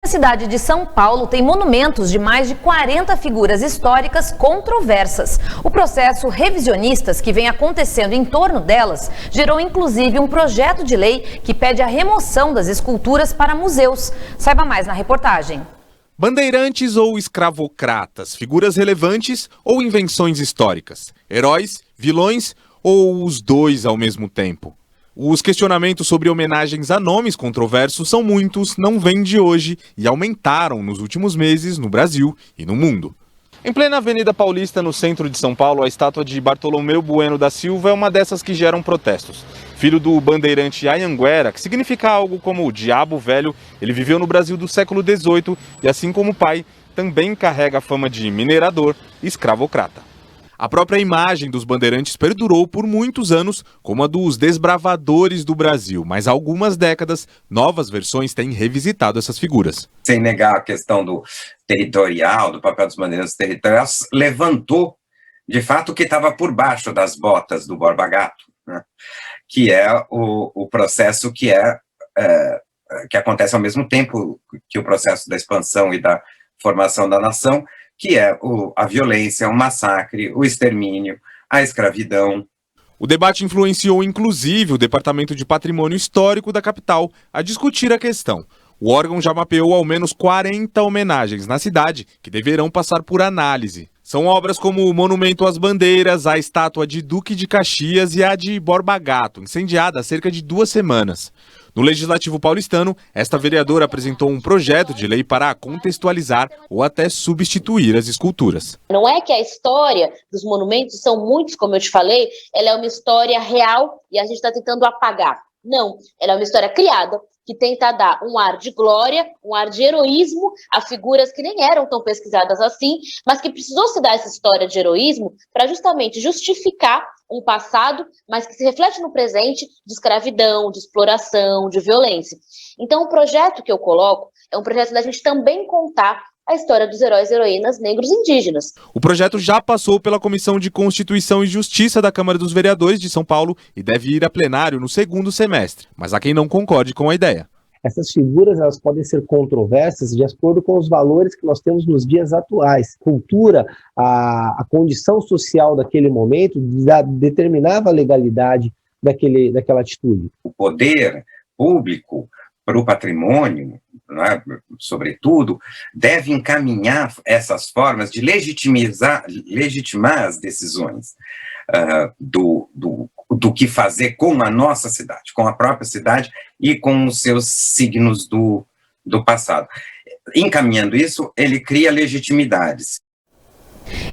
A cidade de São Paulo tem monumentos de mais de 40 figuras históricas controversas. O processo revisionistas que vem acontecendo em torno delas gerou inclusive um projeto de lei que pede a remoção das esculturas para museus. Saiba mais na reportagem. Bandeirantes ou escravocratas, figuras relevantes ou invenções históricas, heróis, vilões ou os dois ao mesmo tempo? Os questionamentos sobre homenagens a nomes controversos são muitos, não vêm de hoje e aumentaram nos últimos meses no Brasil e no mundo. Em plena Avenida Paulista, no centro de São Paulo, a estátua de Bartolomeu Bueno da Silva é uma dessas que geram protestos. Filho do bandeirante Anhanguera, que significa algo como o Diabo Velho, ele viveu no Brasil do século XVIII e, assim como o pai, também carrega a fama de minerador e escravocrata. A própria imagem dos bandeirantes perdurou por muitos anos como a dos desbravadores do Brasil, mas há algumas décadas, novas versões têm revisitado essas figuras. Sem negar a questão do territorial, do papel dos bandeirantes territoriais, levantou, de fato, o que estava por baixo das botas do Borba Gato, né? Que é o processo que acontece ao mesmo tempo que o processo da expansão e da formação da nação, que é a violência, o massacre, o extermínio, a escravidão. O debate influenciou inclusive o Departamento de Patrimônio Histórico da capital a discutir a questão. O órgão já mapeou ao menos 40 homenagens na cidade que deverão passar por análise. São obras como o Monumento às Bandeiras, a estátua de Duque de Caxias e a de Borba Gato, incendiada há cerca de 2 semanas. No Legislativo paulistano, esta vereadora apresentou um projeto de lei para contextualizar ou até substituir as esculturas. Não é que a história dos monumentos são muitos, como eu te falei, ela é uma história real e a gente está tentando apagar. Não, ela é uma história criada que tenta dar um ar de glória, um ar de heroísmo a figuras que nem eram tão pesquisadas assim, mas que precisou se dar essa história de heroísmo para justamente justificar um passado, mas que se reflete no presente de escravidão, de exploração, de violência. Então, o projeto que eu coloco é um projeto da gente também contar a história dos heróis e heroínas negros e indígenas. O projeto já passou pela Comissão de Constituição e Justiça da Câmara dos Vereadores de São Paulo e deve ir a plenário no segundo semestre, mas há quem não concorde com a ideia. Essas figuras elas podem ser controversas de acordo com os valores que nós temos nos dias atuais. Cultura, a condição social daquele momento determinava a legalidade daquela atitude. O poder público para o patrimônio, né, sobretudo, deve encaminhar essas formas de legitimar as decisões do que fazer com a nossa cidade, com a própria cidade e com os seus signos do passado. Encaminhando isso, ele cria legitimidades.